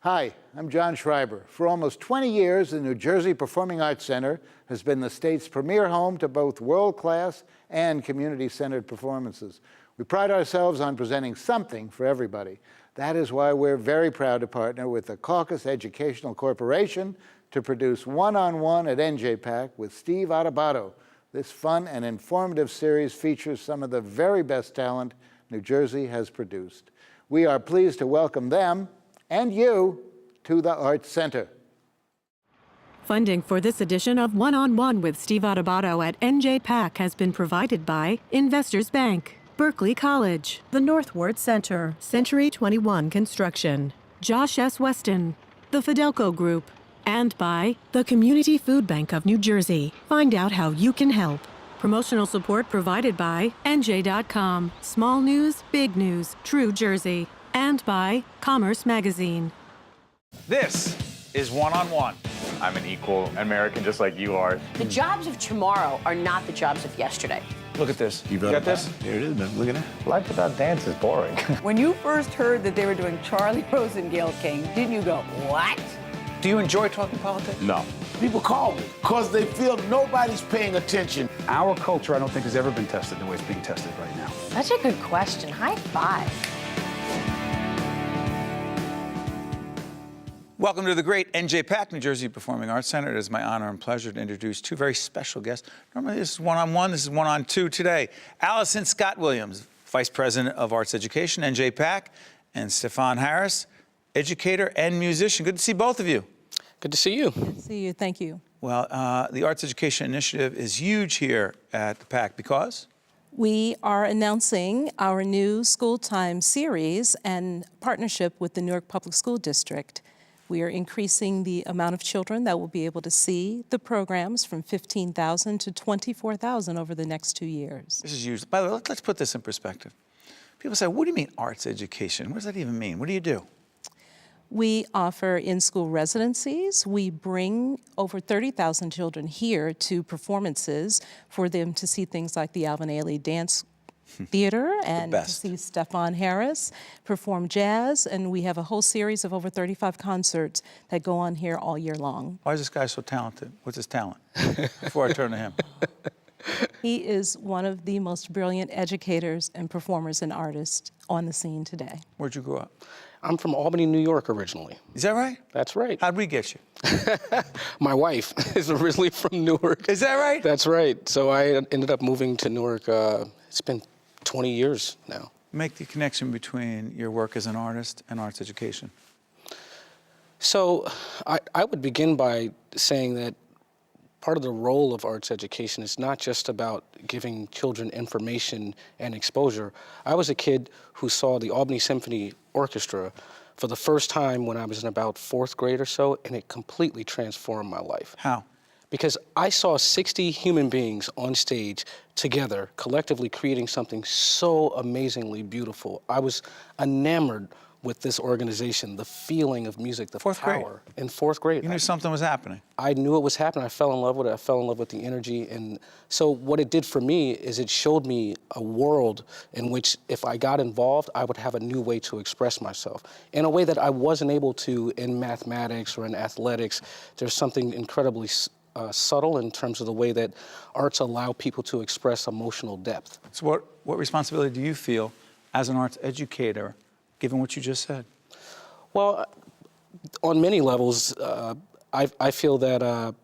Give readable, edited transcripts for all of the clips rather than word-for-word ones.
Hi, I'm John Schreiber. For almost 20 years, the New Jersey Performing Arts Center has been the state's premier home to both world-class and community-centered performances. We pride ourselves on presenting something for everybody. That is why we're very proud to partner with the Caucus Educational Corporation to produce One-on-One at NJPAC with Steve Adubato. This fun and informative series features some of the very best talent New Jersey has produced. We are pleased to welcome them and you to the Arts Center. Funding for this edition of One-on-One with Steve Adubato at NJPAC has been provided by Investors Bank, Berkeley College, the Northward Center, Century 21 Construction, Josh S. Weston, the Fidelco Group, and by the Community Food Bank of New Jersey. Find out how you can help. Promotional support provided by NJ.com, Small News, Big News, True Jersey, and by Commerce Magazine. This is One-on-One. I'm an equal American just like you are. The jobs of tomorrow are not the jobs of yesterday. Look at this. You got this? Here it is, man. Look at that. Life without dance is boring. When you first heard that they were doing Charlie Rose and Gayle King, didn't you go, what? Do you enjoy talking politics? No. People call me because they feel nobody's paying attention. Our culture, I don't think, has ever been tested the way it's being tested right now. Such a good question. High five. Welcome to the great NJPAC, New Jersey Performing Arts Center. It is my honor and pleasure to introduce two very special guests. Normally this is one-on-one, this is one-on-two today. Alison Scott-Williams, Vice President of Arts Education, NJPAC, and Stefon Harris, educator and musician. Good to see both of you. Good to see you. Good to see you. Thank you. Well, the Arts Education Initiative is huge here at the PAC because? We are announcing our new School Time series and partnership with the Newark Public School District. We are increasing the amount of children that will be able to see the programs from 15,000 to 24,000 over the next 2 years. This is huge. By the way, let's put this in perspective. People say, what do you mean arts education? What does that even mean? What do you do? We offer in-school residencies. We bring over 30,000 children here to performances for them to see things like the Alvin Ailey Dance Theater and to see Stefon Harris perform jazz. And we have a whole series of over 35 concerts that go on here all year long. Why is this guy so talented? What's his talent? Before I turn to him. He is one of the most brilliant educators and performers and artists on the scene today. Where'd you grow up? I'm from Albany, New York originally. Is that right? That's right. How'd we get you? My wife is originally from Newark. Is that right? That's right. So I ended up moving to Newark. It's been 20 years now. Make the connection between your work as an artist and arts education. So I would begin by saying that part of the role of arts education is not just about giving children information and exposure. I was a kid who saw the Albany Symphony Orchestra for the first time when I was in about 4th grade or so, and it completely transformed my life. How? Because I saw 60 human beings on stage together, collectively creating something so amazingly beautiful. I was enamored with this organization, the feeling of music, the power. In 4th grade. You knew something was happening. I knew it was happening. I fell in love with it. I fell in love with the energy. And so what it did for me is it showed me a world in which if I got involved, I would have a new way to express myself in a way that I wasn't able to in mathematics or in athletics. There's something incredibly subtle in terms of the way that arts allow people to express emotional depth. So what responsibility do you feel as an arts educator, given what you just said? Well, on many levels, I feel that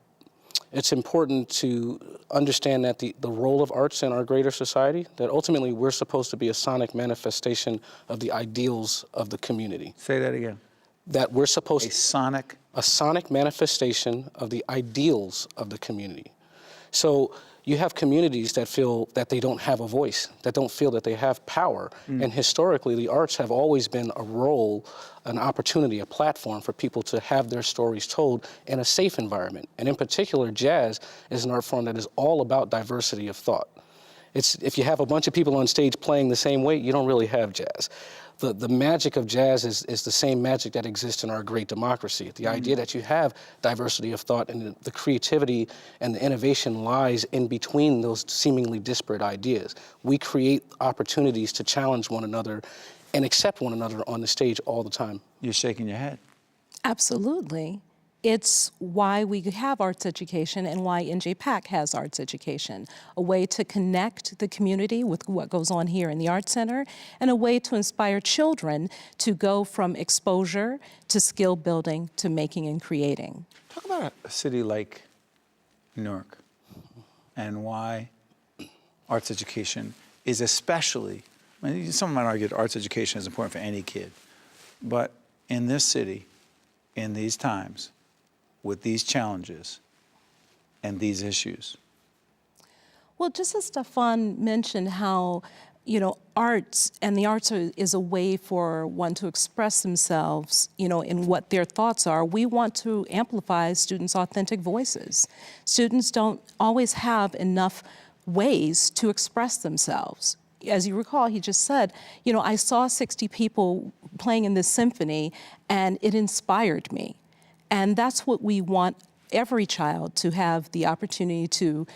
it's important to understand that the role of arts in our greater society, that ultimately we're supposed to be a sonic manifestation of the ideals of the community. Say that again. That we're supposed A sonic manifestation of the ideals of the community. So you have communities that feel that they don't have a voice, that don't feel that they have power. And historically, the arts have always been a role, an opportunity, a platform for people to have their stories told in a safe environment. And in particular, jazz is an art form that is all about diversity of thought. If you have a bunch of people on stage playing the same way, you don't really have jazz. The magic of jazz is the same magic that exists in our great democracy. The idea that you have diversity of thought and the creativity and the innovation lies in between those seemingly disparate ideas. We create opportunities to challenge one another and accept one another on the stage all the time. You're shaking your head. Absolutely. It's why we have arts education and why NJPAC has arts education, a way to connect the community with what goes on here in the Arts Center, and a way to inspire children to go from exposure to skill building to making and creating. Talk about a city like Newark and why arts education is especially, I mean, someone might argue that arts education is important for any kid, but in this city, in these times, with these challenges and these issues? Well, just as Stefon mentioned how, arts and the arts is a way for one to express themselves, in what their thoughts are. We want to amplify students' authentic voices. Students don't always have enough ways to express themselves. As you recall, he just said, I saw 60 people playing in this symphony and it inspired me. And that's what we want every child to have the opportunity to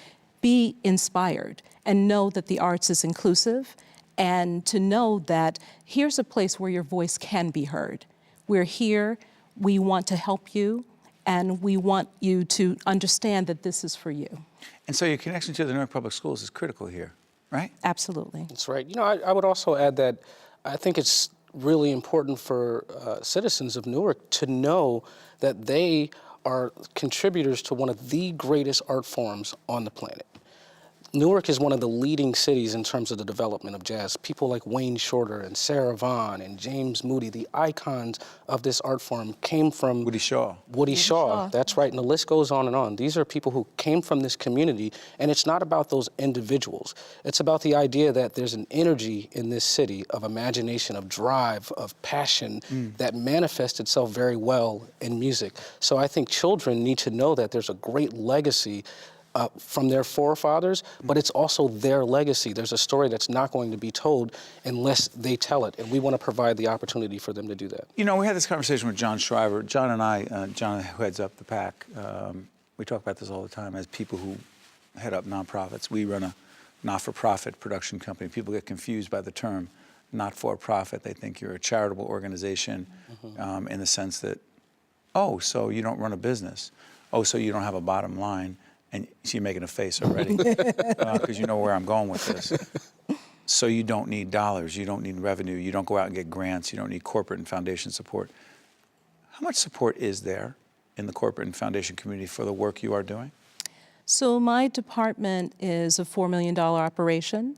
be inspired and know that the arts is inclusive and to know that here's a place where your voice can be heard. We're here, we want to help you, and we want you to understand that this is for you. And so your connection to the Newark Public Schools is critical here, right? Absolutely. That's right. I would also add that I think it's really important for citizens of Newark to know that they are contributors to one of the greatest art forms on the planet. Newark is one of the leading cities in terms of the development of jazz. People like Wayne Shorter and Sarah Vaughan and James Moody, the icons of this art form, came from Woody Shaw. Woody Shaw, that's right, and the list goes on and on. These are people who came from this community, and it's not about those individuals. It's about the idea that there's an energy in this city of imagination, of drive, of passion that manifests itself very well in music. So I think children need to know that there's a great legacy from their forefathers, but it's also their legacy. There's a story that's not going to be told unless they tell it, and we want to provide the opportunity for them to do that. We had this conversation with John Shriver. John and I, John who heads up the PAC, we talk about this all the time as people who head up nonprofits. We run a not-for-profit production company. People get confused by the term not-for-profit. They think you're a charitable organization in the sense that, oh, so you don't run a business. Oh, so you don't have a bottom line. And you're making a face already, because you know where I'm going with this. So you don't need dollars, you don't need revenue, you don't go out and get grants, you don't need corporate and foundation support. How much support is there in the corporate and foundation community for the work you are doing? So my department is a $4 million operation,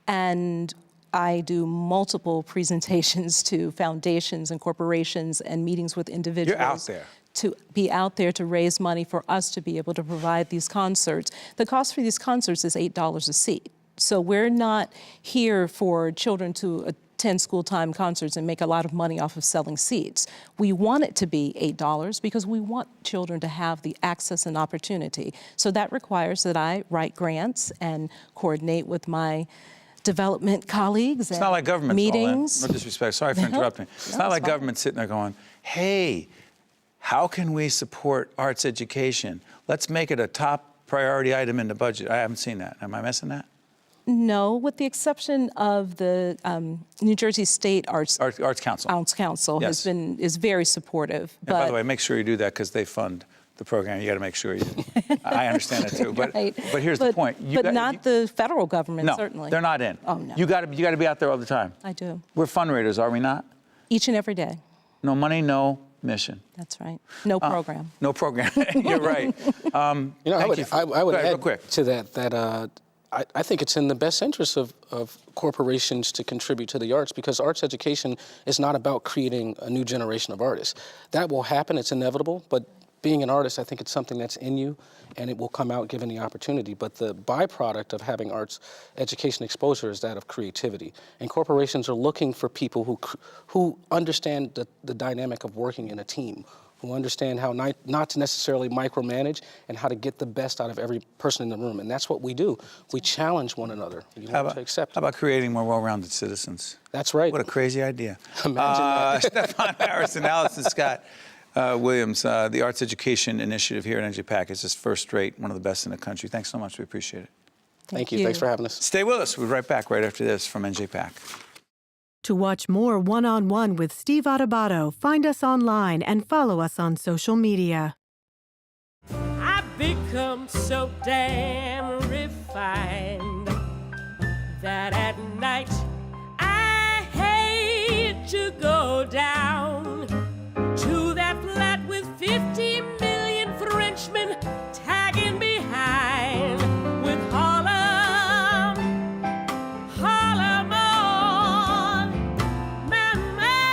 and I do multiple presentations to foundations and corporations and meetings with individuals. You're out there. To be out there to raise money for us to be able to provide these concerts. The cost for these concerts is $8 a seat. So we're not here for children to attend school-time concerts and make a lot of money off of selling seats. We want it to be $8 because we want children to have the access and opportunity. So that requires that I write grants and coordinate with my development colleagues. It's not like government's meetings. all in. No disrespect, sorry for interrupting. It's not like government sitting there going, hey, how can we support arts education? Let's make it a top priority item in the budget. I haven't seen that. Am I missing that? No, with the exception of the New Jersey State Arts Council. Arts Council Yes. is very supportive. And by the way, make sure you do that because they fund the program. You got to make sure you do. I understand that too. But Right. but here's the point. Not the federal government, No, certainly. they're not in. Oh, no. You got to be out there all the time. I do. We're fundraisers, are we not? Each and every day. No money, no mission. That's right. No program. No program. You're right. I would Go ahead, add real quick. to that I think it's in the best interest of corporations to contribute to the arts, because arts education is not about creating a new generation of artists. That will happen, it's inevitable, but being an artist, I think it's something that's in you, and it will come out given the opportunity. But the byproduct of having arts education exposure is that of creativity. And corporations are looking for people who understand the dynamic of working in a team, who understand how not to necessarily micromanage and how to get the best out of every person in the room. And that's what we do. We challenge one another. We want to accept. How about creating more well-rounded citizens? That's right. What a crazy idea. Imagine that. Stefon Harris and Alison Scott-Williams, the Arts Education Initiative here at NJPAC is just first rate, one of the best in the country. Thanks so much. We appreciate it. Thank you. Thanks for having us. Stay with us. We'll be right back right after this from NJPAC. To watch more One-on-One with Steve Adubato, find us online and follow us on social media. I've become so damn refined that at night I hate to go down to that flat with 50 million Frenchmen tagging behind with Harlem, Harlem on my mind.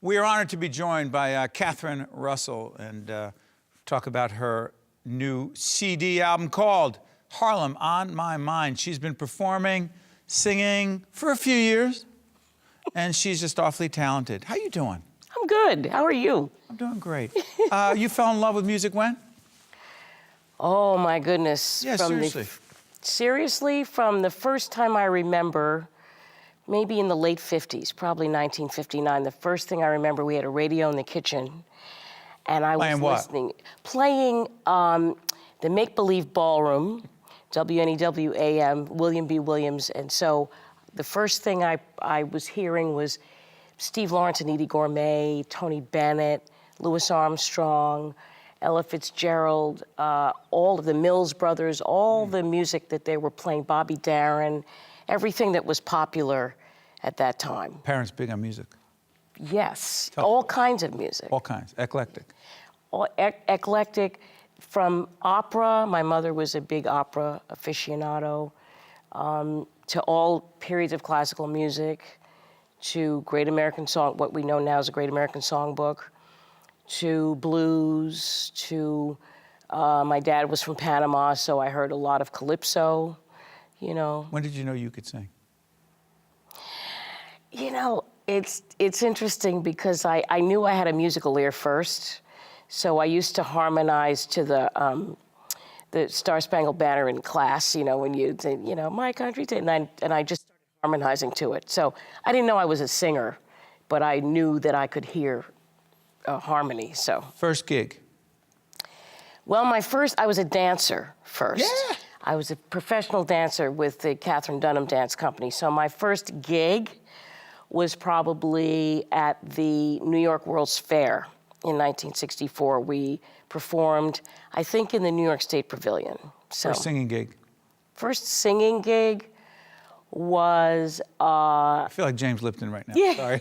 We are honored to be joined by Catherine Russell and talk about her new CD album called Harlem on My Mind. She's been performing, singing for a few years, and she's just awfully talented. How you doing? I'm good. How are you? I'm doing great. You fell in love with music when? Oh, my goodness. Yeah, seriously. Seriously, from the first time I remember, maybe in the late 50s, probably 1959, the first thing I remember, we had a radio in the kitchen, and I was listening. Playing the Make Believe Ballroom, WNEW AM, William B. Williams, and so the first thing I was hearing was Steve Lawrence and Edie Gourmet, Tony Bennett, Louis Armstrong, Ella Fitzgerald, all of the Mills Brothers, all the music that they were playing, Bobby Darin, everything that was popular at that time. Parents big on music? Yes, all kinds of music. All kinds, eclectic. Eclectic, from opera, my mother was a big opera aficionado, to all periods of classical music, to Great American Song, what we know now as a Great American Songbook, to blues, to, my dad was from Panama, so I heard a lot of calypso, you know. When did you know you could sing? You know, it's interesting because I knew I had a musical ear first, so I used to harmonize to the Star Spangled Banner in class, you know, when you say, you know, my country, and I just started harmonizing to it. So I didn't know I was a singer, but I knew that I could hear harmony, so. First gig? Well, I was a dancer first. Yeah. I was a professional dancer with the Catherine Dunham Dance Company. So my first gig was probably at the New York World's Fair in 1964. We performed, I think, in the New York State Pavilion. So, First singing gig? First singing gig was... I feel like James Lipton right now. Yeah. Sorry.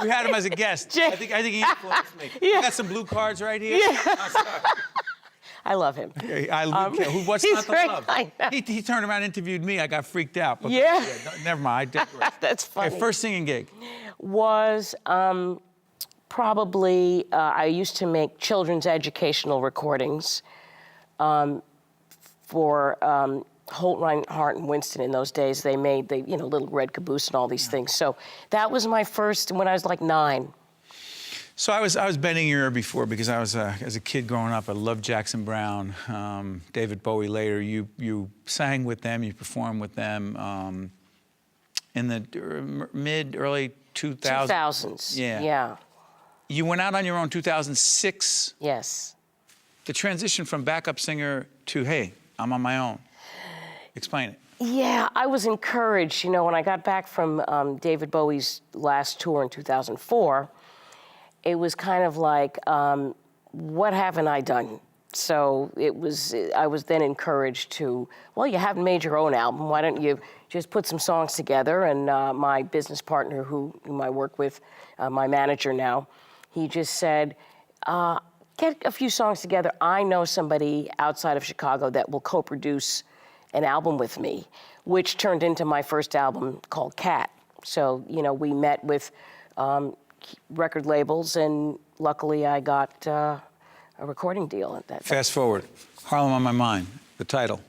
We had him as a guest. I think he influenced me. Yeah. I got some blue cards right here. Yeah. Oh, sorry. I love him. What's he's not to great. love? I know. He turned around and interviewed me. I got freaked out. But Yeah. Never mind. I digress. That's funny. Okay, first singing gig? Was probably, I used to make children's educational recordings for Holt, Reinhardt, and Winston in those days. They made the, you know, Little Red Caboose and all these things. So that was my first, when I was like 9. So I was bending your ear before because I was, as a kid growing up, I loved Jackson Browne, David Bowie later. You sang with them, you performed with them in the early 2000s. 2000s, yeah. You went out on your own 2006. Yes. The transition from backup singer to, hey, I'm on my own. Explain it. Yeah, I was encouraged. You know, when I got back from David Bowie's last tour in 2004, it was kind of like, what haven't I done? So I was then encouraged to, well, you haven't made your own album. Why don't you just put some songs together? And my business partner, whom I work with, my manager now, he just said, get a few songs together. I know somebody outside of Chicago that will co-produce an album with me, which turned into my first album called Cat. So, you know, we met with record labels, and luckily I got a recording deal at that. Fast forward, Harlem on My Mind, the title.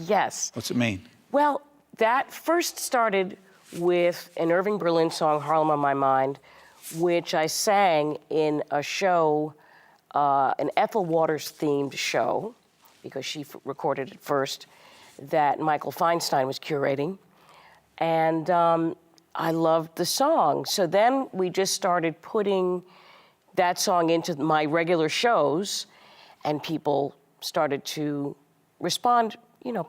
Yes. What's it mean? Well, that first started with an Irving Berlin song, Harlem on My Mind, which I sang in a show, an Ethel Waters themed show, because she recorded it first, that Michael Feinstein was curating. And I loved the song. So then we just started putting that song into my regular shows, and people started to respond,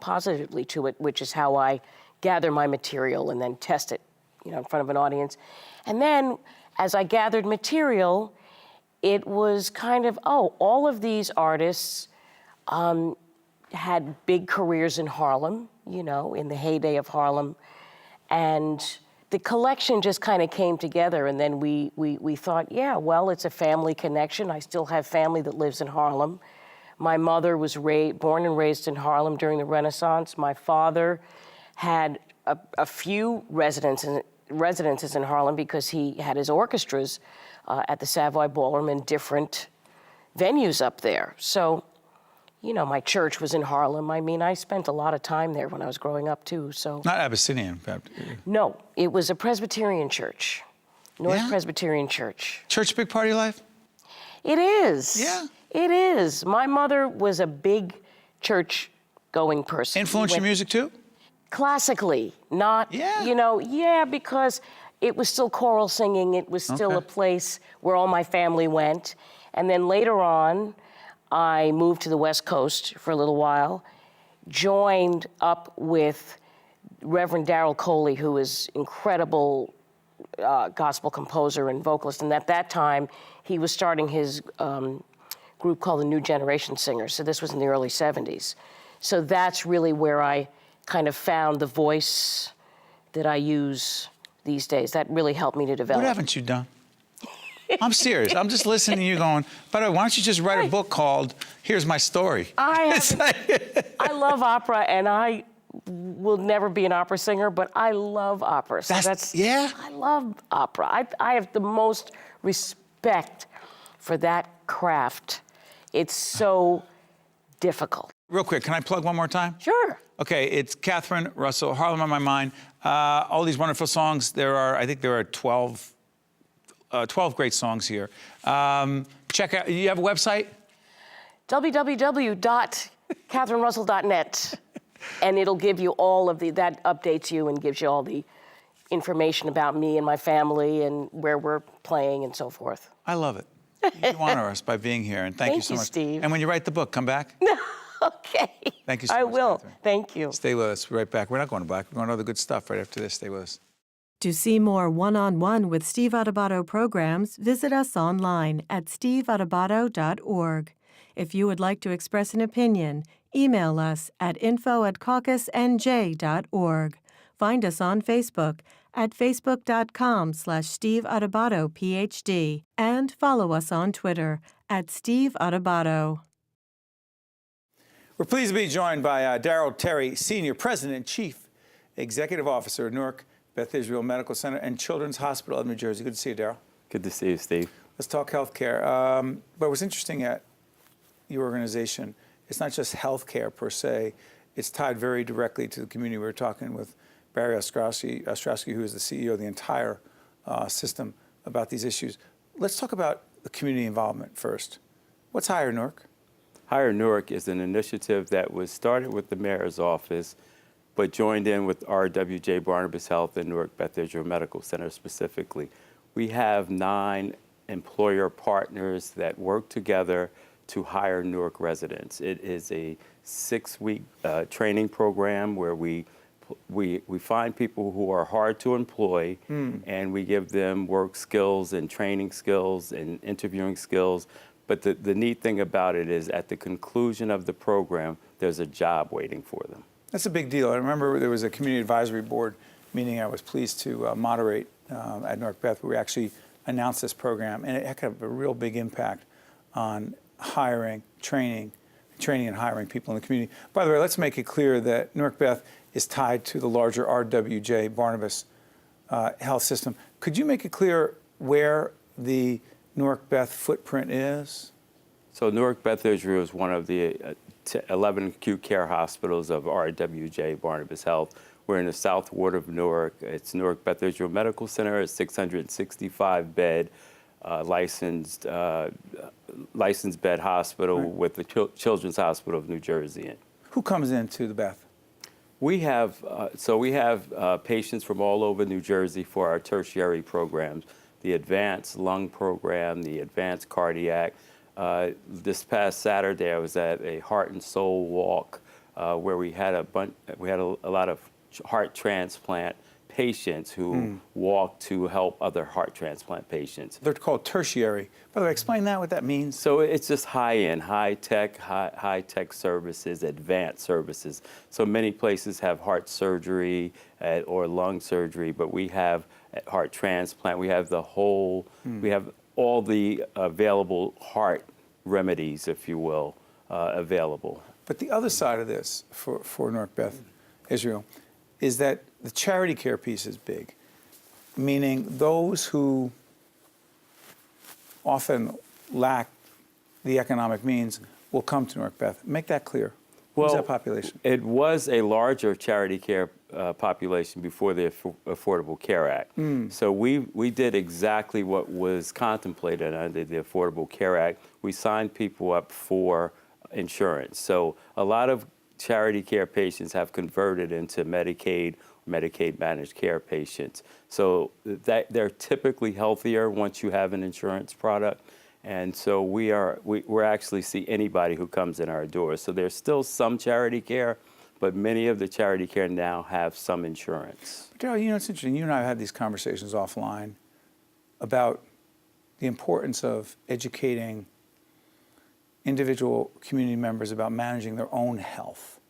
positively to it, which is how I gather my material and then test it, in front of an audience. And then as I gathered material, it was kind of, all of these artists had big careers in Harlem, in the heyday of Harlem. And the collection just kind of came together, and then we thought, yeah, well, it's a family connection. I still have family that lives in Harlem. My mother was born and raised in Harlem during the Renaissance. My father had a few residences in Harlem because he had his orchestras at the Savoy Ballroom in different venues up there. So, my church was in Harlem. I mean, I spent a lot of time there when I was growing up, too, so. Not Abyssinian, Baptist. No, it was a Presbyterian church, North Presbyterian Church. Church, big part of your life? It is. Yeah. It is. My mother was a big church-going person. Influenced your music, too? Classically, not, because it was still choral singing. It was still a place where all my family went. And then later on, I moved to the West Coast for a little while, joined up with Reverend Darrell Terry, who is incredible gospel composer and vocalist. And at that time, he was starting his group called the New Generation Singers. So this was in the early 70s. So that's really where I kind of found the voice that I use these days. That really helped me to develop. What haven't you done? I'm serious. I'm just listening to you going, by the way, why don't you just write a book called Here's My Story? I love opera, and I will never be an opera singer, but I love opera. So yeah? I love opera. I have the most respect for that craft. It's so difficult. Real quick, can I plug one more time? Sure. Okay, it's Catherine Russell, Harlem on My Mind. All these wonderful songs. I think there are 12 great songs here. Check out, you have a website? www.catherinerussell.net. And it'll give you all of that updates you and gives you all the information about me and my family and where we're playing and so forth. I love it. You honor us by being here, and thank you so much. Steve. And when you write the book, come back. Okay. Thank you so much, I will. Catherine. Thank you. Stay with us. We'll be right back. We're not going to black. We're going to other good stuff right after this. Stay with us. To see more one-on-one with Steve Adubato programs, visit us online at steveadubato.org. If you would like to express an opinion, email us at info@caucusnj.org. Find us on Facebook at facebook.com/Steve Adubato PhD and follow us on Twitter at Steve Adubato. We're pleased to be joined by Darrell Terry, Senior President and Chief Executive Officer of Newark Beth Israel Medical Center and Children's Hospital of New Jersey. Good to see you, Darrell. Good to see you, Steve. Let's talk healthcare. But what's interesting at your organization, it's not just healthcare per se, it's tied very directly to the community. We were talking with Barry Ostrowski, who is the CEO of the entire system, about these issues. Let's talk about the community involvement first. What's Hire Newark? Hire Newark is an initiative that was started with the mayor's office, but joined in with RWJ Barnabas Health and Newark Beth Israel Medical Center specifically. We have 9 employer partners that work together to hire Newark residents. It is a 6-week training program where we find people who are hard to employ, and we give them work skills and training skills and interviewing skills. But the neat thing about it is at the conclusion of the program, there's a job waiting for them. That's a big deal. I remember there was a community advisory board meeting I was pleased to moderate at Newark Beth, where we actually announced this program, and it had a real big impact on hiring, training and hiring people in the community. By the way, let's make it clear that Newark Beth is tied to the larger RWJ Barnabas health system. Could you make it clear where the Newark Beth footprint is? So Newark Beth Israel is one of the 11 acute care hospitals of RWJ Barnabas Health. We're in the South Ward of Newark. It's Newark Beth Israel Medical Center, a 665-bed licensed bed hospital with the Children's Hospital of New Jersey. Who comes into the Beth? We have patients from all over New Jersey for our tertiary programs, the advanced lung program, the advanced cardiac. This past Saturday, I was at a Heart and Soul walk where we had a lot of heart transplant patients who walk to help other heart transplant patients. They're called tertiary. By the way, explain that, what that means. So it's just high-end, high-tech services, advanced services. So many places have heart surgery or lung surgery, but we have heart transplant. We have the whole, we have all the available heart remedies, if you will, available. But the other side of this for Newark, Beth, Israel, is that the charity care piece is big, meaning those who often lack the economic means will come to Newark, Beth. Make that clear. Who's that population? It was a larger charity care population before the Affordable Care Act. So we did exactly what was contemplated under the Affordable Care Act. We signed people up for insurance. So a lot of charity care patients have converted into Medicaid managed care patients. So that they're typically healthier once you have an insurance product. And so we're actually see anybody who comes in our doors. So there's still some charity care, but many of the charity care now have some insurance. Darrell, you know, it's interesting. You and I have had these conversations offline about the importance of educating individual community members about managing their own health.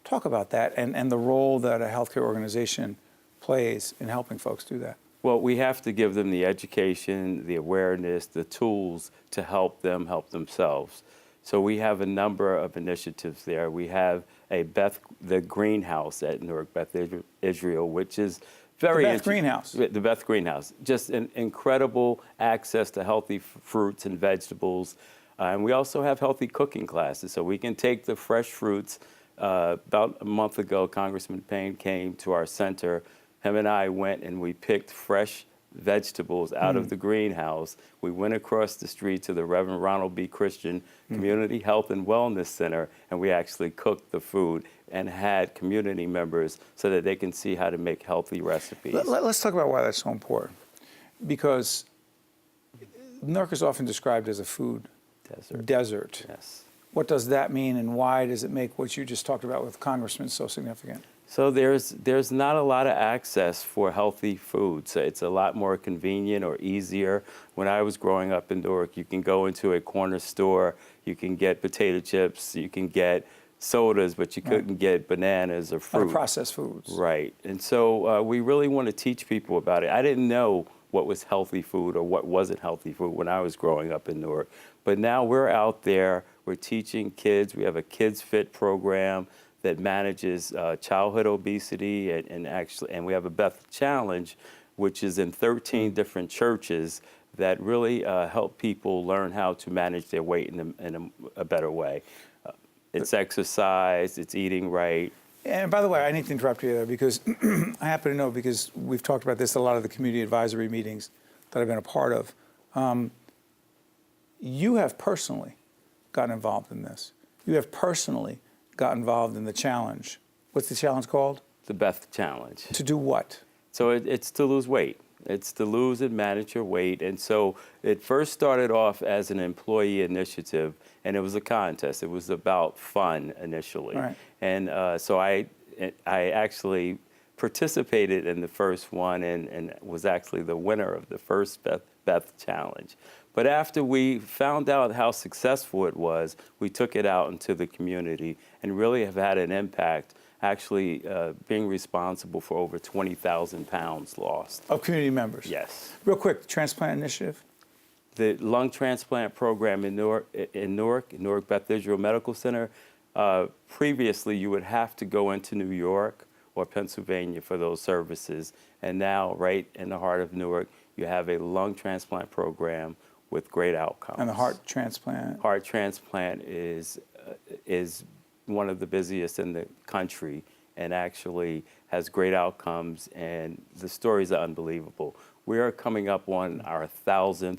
Talk about that and the role that a healthcare organization plays in helping folks do that. Well, we have to give them the education, the awareness, the tools to help them help themselves. So we have a number of initiatives there. We have the Greenhouse at Newark, Beth Israel, which is very The Beth Greenhouse. The Beth Greenhouse. Just an incredible access to healthy fruits and vegetables. And we also have healthy cooking classes. So we can take the fresh fruits. About a month ago, Congressman Payne came to our center. Him and I went and we picked fresh vegetables out of the greenhouse. We went across the street to the Reverend Ronald B. Christian Community Health and Wellness Center, and we actually cooked the food and had community members so that they can see how to make healthy recipes. Let's talk about why that's so important. Because Newark is often described as a food desert. Yes. What does that mean, and why does it make what you just talked about with Congressman so significant? So there's not a lot of access for healthy foods. It's a lot more convenient or easier. When I was growing up in Newark, you can go into a corner store, you can get potato chips, you can get sodas, but you couldn't get bananas or fruit. Processed foods. Right. And so we really want to teach people about it. I didn't know what was healthy food or what wasn't healthy food when I was growing up in Newark. But now we're out there, we're teaching kids. We have a Kids Fit program that manages childhood obesity, and we have a Beth Challenge, which is in 13 different churches that really help people learn how to manage their weight in a better way. It's exercise, it's eating right. And by the way, I need to interrupt you there because I happen to know, because we've talked about this at a lot of the community advisory meetings that I've been a part of. You have personally gotten involved in this. You have personally got involved in the challenge. What's the challenge called? The Beth Challenge. To do what? So it's to lose weight. It's to lose and manage your weight. And so it first started off as an employee initiative, and it was a contest. It was about fun initially. Right. And so I actually participated in the first one and was actually the winner of the first Beth Challenge. But after we found out how successful it was, we took it out into the community and really have had an impact, actually being responsible for over 20,000 pounds lost. Of community members? Yes. Real quick, transplant initiative? The lung transplant program in Newark Beth Israel Medical Center, previously you would have to go into New York or Pennsylvania for those services. And now, right in the heart of Newark, you have a lung transplant program with great outcomes. And the heart transplant? Heart transplant is one of the busiest in the country and actually has great outcomes, and the stories are unbelievable. We are coming up on our 1,000th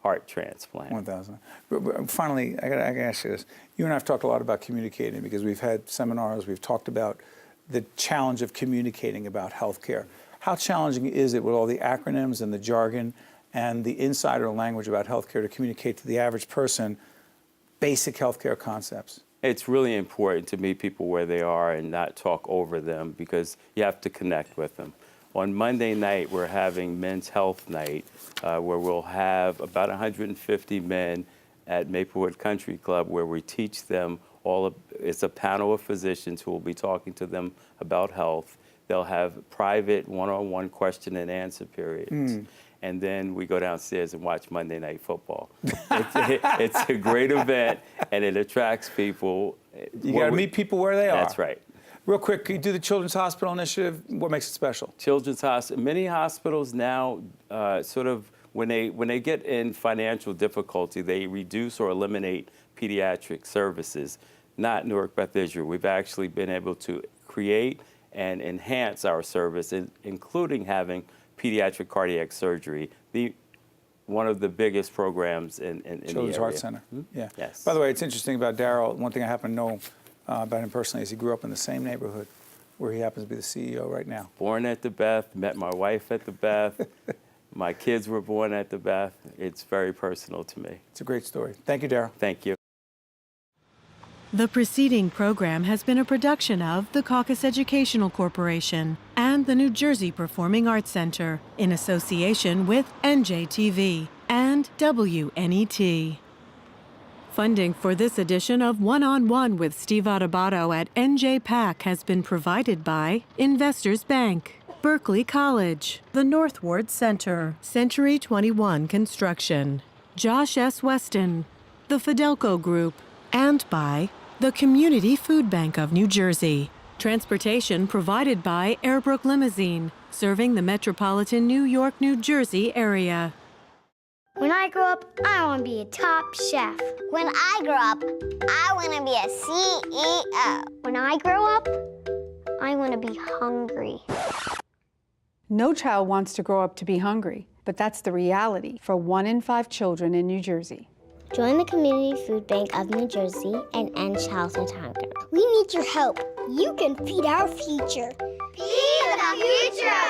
heart transplant. 1,000. But finally, I gotta ask you this. You and I have talked a lot about communicating because we've had seminars, we've talked about the challenge of communicating about healthcare. How challenging is it with all the acronyms and the jargon and the insider language about healthcare to communicate to the average person basic healthcare concepts? It's really important to meet people where they are and not talk over them, because you have to connect with them. On Monday night, we're having Men's Health Night, where we'll have about 150 men at Maplewood Country Club, where we teach them it's a panel of physicians who will be talking to them about health. They'll have private one-on-one question and answer periods. And then we go downstairs and watch Monday Night Football. It's a great event, and it attracts people. You got to meet people where they are. That's right. Real quick, can you do the Children's Hospital Initiative? What makes it special? Children's Hospital. Many hospitals now sort of, when they get in financial difficulty, they reduce or eliminate pediatric services. Not Newark Beth Israel. We've actually been able to create and enhance our service, including having pediatric cardiac surgery, one of the biggest programs in the area. Children's Heart Center. Yeah. Yes. By the way, it's interesting about Darrell. One thing I happen to know about him personally is he grew up in the same neighborhood where he happens to be the CEO right now. Born at the Beth, met my wife at the Beth. My kids were born at the Beth. It's very personal to me. It's a great story. Thank you, Darrell. Thank you. The preceding program has been a production of the Caucus Educational Corporation and the New Jersey Performing Arts Center in association with NJTV and WNET. Funding for this edition of One-on-One with Steve Adubato at NJPAC has been provided by Investors Bank, Berkeley College, the Northward Center, Century 21 Construction, Josh S. Weston, the Fidelco Group, and by the Community Food Bank of New Jersey. Transportation provided by Airbrook Limousine, serving the metropolitan New York, New Jersey area. When I grow up, I want to be a top chef. When I grow up, I want to be a CEO. When I grow up, I want to be hungry. No child wants to grow up to be hungry, but that's the reality for 1 in 5 children in New Jersey. Join the Community Food Bank of New Jersey and end childhood hunger. We need your help. You can feed our future. Feed the future!